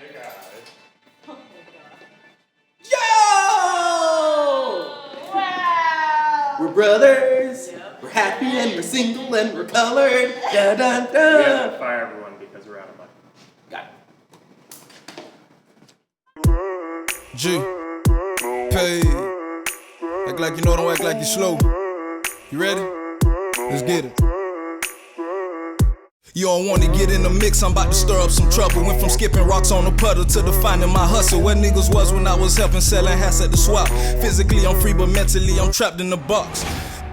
Hey guys. Oh my god. Yo! Wow! We're brothers. Yep. We're happy and we're single and we're colored. Da da We have da. to fire everyone because we're out of money. Got it. G. Pay. Act like you know, don't act like you slow. You ready? Let's get it. You don't wanna get in the mix, I'm about to stir up some trouble. Went from skipping rocks on the puddle to defining my hustle. Where niggas was when I was helping selling hats at the swap. Physically I'm free, but mentally I'm trapped in the box.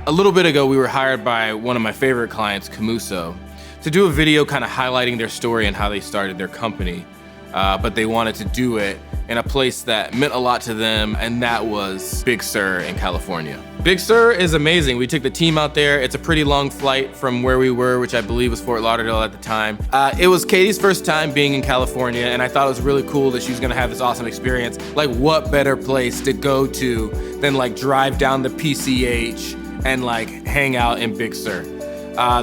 A little bit ago, we were hired by one of my favorite clients, Komuso, to do a video kind of highlighting their story and how they started their company. But they wanted to do it in a place that meant a lot to them, and that was Big Sur in California. Big Sur is amazing. We took the team out there. It's a pretty long flight from where we were, which I believe was Fort Lauderdale at the time. It was Katie's first time being in California, and I thought it was really cool that she was gonna have this awesome experience. Like, what better place to go to than like drive down the PCH and like hang out in Big Sur.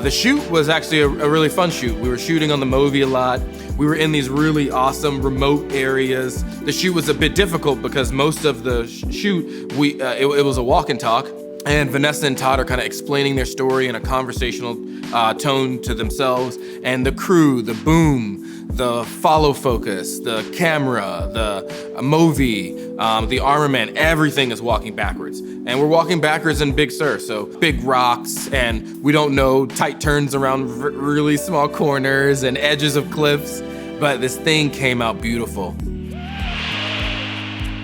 The shoot was actually a really fun shoot. We were shooting on the Movi a lot. We were in these really awesome remote areas. The shoot was a bit difficult because most of the shoot, it was a walk and talk, and Vanessa and Todd are kind of explaining their story in a conversational tone to themselves, and the crew, the boom, the follow focus, the camera, the Movi, the armament, everything is walking backwards. And we're walking backwards in Big Sur, so big rocks, and we don't know, tight turns around really small corners and edges of cliffs, but this thing came out beautiful.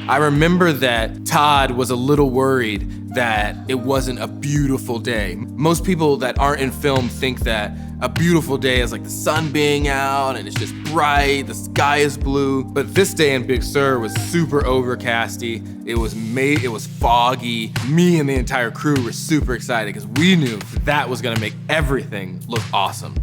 I remember that Todd was a little worried that it wasn't a beautiful day. Most people that aren't in film think that a beautiful day is like the sun being out and it's just bright, the sky is blue. But this day in Big Sur was super overcasty. It was foggy. Me and the entire crew were super excited because we knew that was gonna make everything look awesome.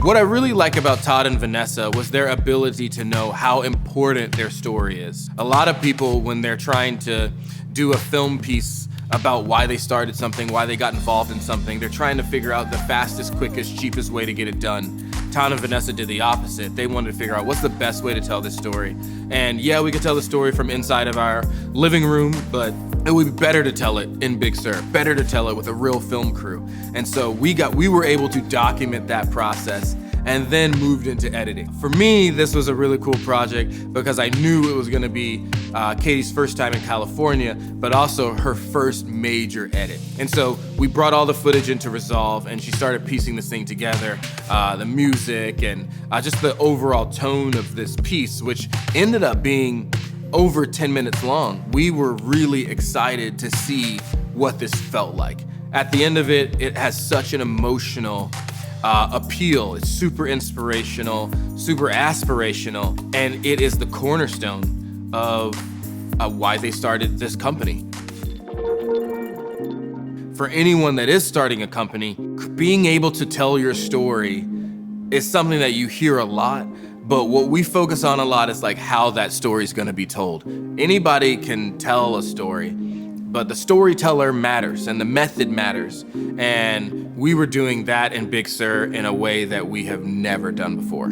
What I really like about Todd and Vanessa was their ability to know how important their story is. A lot of people, when they're trying to do a film piece about why they started something, why they got involved in something, they're trying to figure out the fastest, quickest, cheapest way to get it done. Todd and Vanessa did the opposite. They wanted to figure out what's the best way to tell this story. And yeah, we could tell the story from inside of our living room, but it would be better to tell it in Big Sur, better to tell it with a real film crew. And so we were able to document that process and then moved into editing. For me, this was a really cool project because I knew it was gonna be Katie's first time in California, but also her first major edit. And so we brought all the footage into Resolve and she started piecing this thing together, the music and just the overall tone of this piece, which ended up being over 10 minutes long. We were really excited to see what this felt like. At the end of it, it has such an emotional appeal. It's super inspirational, super aspirational, and it is the cornerstone of why they started this company. For anyone that is starting a company, being able to tell your story is something that you hear a lot, but what we focus on a lot is like how that story is gonna be told. Anybody can tell a story, but the storyteller matters and the method matters. And we were doing that in Big Sur in a way that we have never done before.